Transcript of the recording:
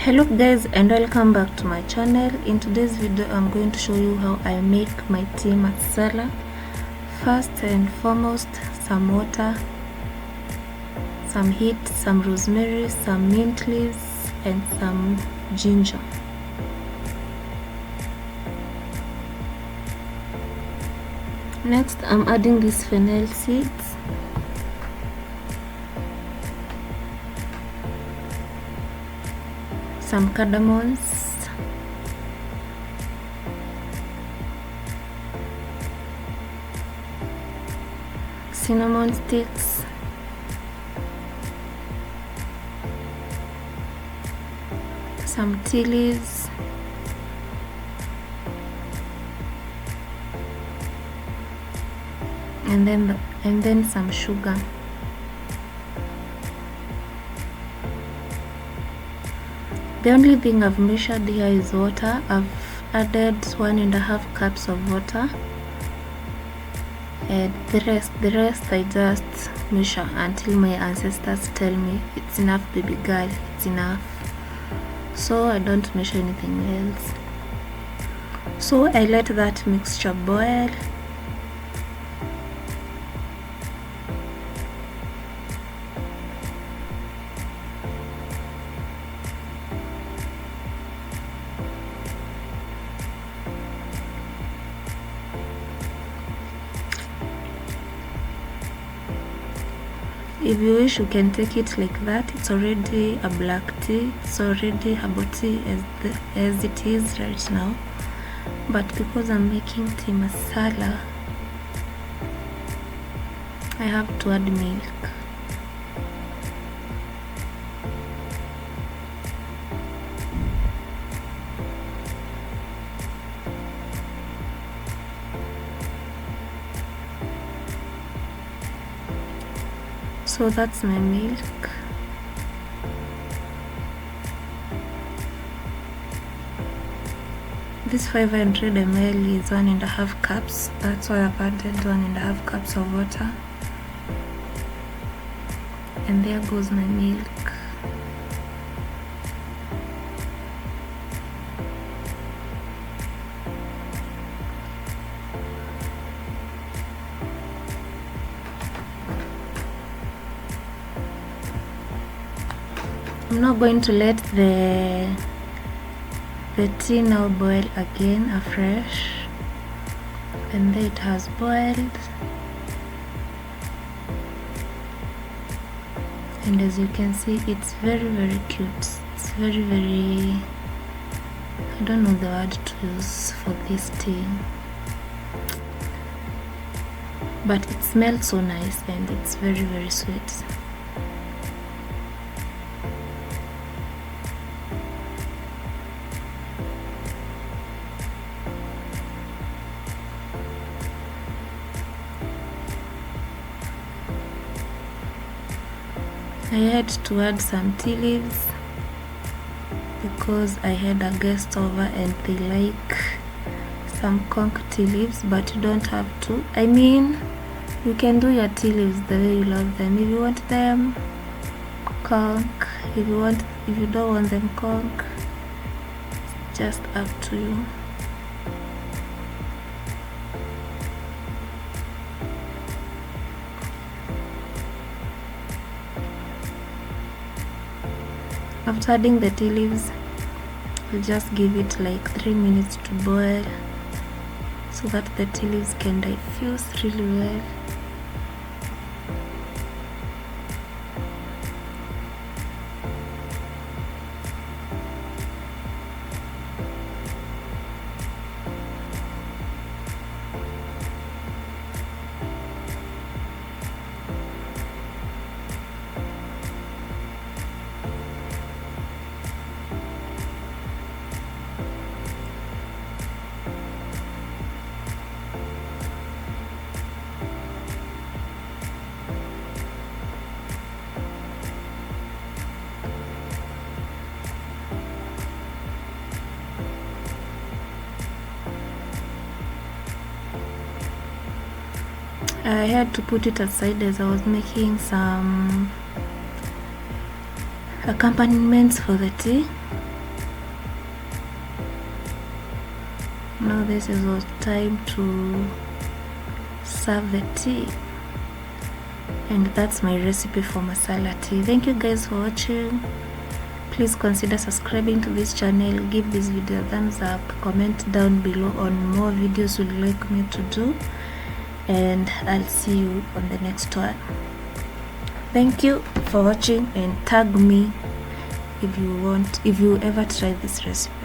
Hello guys, and welcome back to my channel. In today's video I'm going to show you how I make my tea masala. First and foremost, some water, some heat, some rosemary, some mint leaves, and some ginger. Next I'm adding these fennel seeds, some cardamons, cinnamon sticks, some tea leaves, and then some sugar. The only thing I've measured here is water. I've added 1.5 cups of water, and the rest I just measure until my ancestors tell me it's enough, baby girl, it's enough. So I don't measure anything else. So I let that mixture boil. If you wish, you can take it like that. It's already a black tea, it's already herbal tea as it is right now. But because I'm making tea masala, I have to add milk. So that's my milk. This 500 ml is 1.5 cups. That's why I've added 1.5 cups of water. And there goes my milk. I'm not going to let the tea now boil again afresh, and there it has boiled, and as you can see it's very cute. It's very, I don't know the word to use for this tea, but it smells so nice and it's very sweet. I had to add some tea leaves because I had a guest over and they like some conch tea leaves, but you don't have to. I mean, you can do your tea leaves the way you love them. If you want them conch, if you don't want them conch, it's just up to you. After adding the tea leaves, I'll just give it like 3 minutes to boil so that the tea leaves can diffuse really well. I had to put it aside as I was making some accompaniments for the tea. Now this is the time to serve the tea, and that's my recipe for masala tea. Thank you guys for watching. Please consider subscribing to this channel, give this video a thumbs up, comment down below on more videos you'd like me to do, and I'll see you on the next one. Thank you for watching, and tag me if you ever try this recipe.